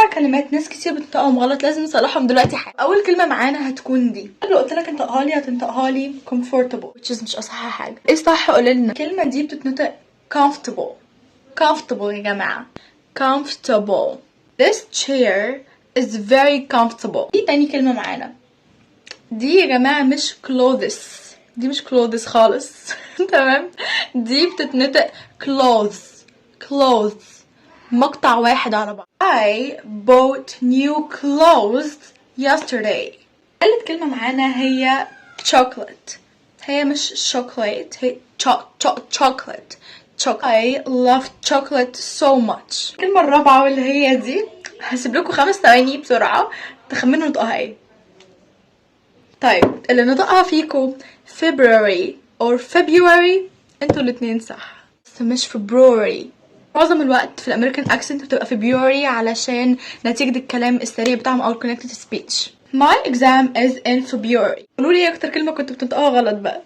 كلمات ناس كتير بتنطقهم غلط لازم نصلحهم دلوقتي حالا. اول كلمه معانا هتكون دي. لو قلت لك انطقها لي هتنطقها لي comfortable which is مش اصح حاجه. ايه صح؟ قول لنا. الكلمه دي بتتنطق comfortable. comfortable يا جماعه. comfortable. this chair is very comfortable. دي تاني كلمه معانا. دي يا جماعه مش clothes. دي مش clothes خالص. تمام. دي بتتنطق clothes مقطع واحد على بعض. I bought new clothes yesterday. تالت كلمة معانا هي chocolate. هي مش chocolate، هي chocolate. I love chocolate so much. الكلمة الرابعة واللي هي دي هسيب لكم 5 ثواني بسرعة تخمنوا نطقها ايه. طيب اللي نطقها فيكم February or February انتوا الاتنين صح، بس مش February. معظم الوقت في الامريكان اكسنت بتبقى February علشان نتيجة الكلام السريع بتاعهم او connected speech. My exam is in February. قولوا لي ايه اكتر كلمة كنتوا بتنطقوها غلط بقى.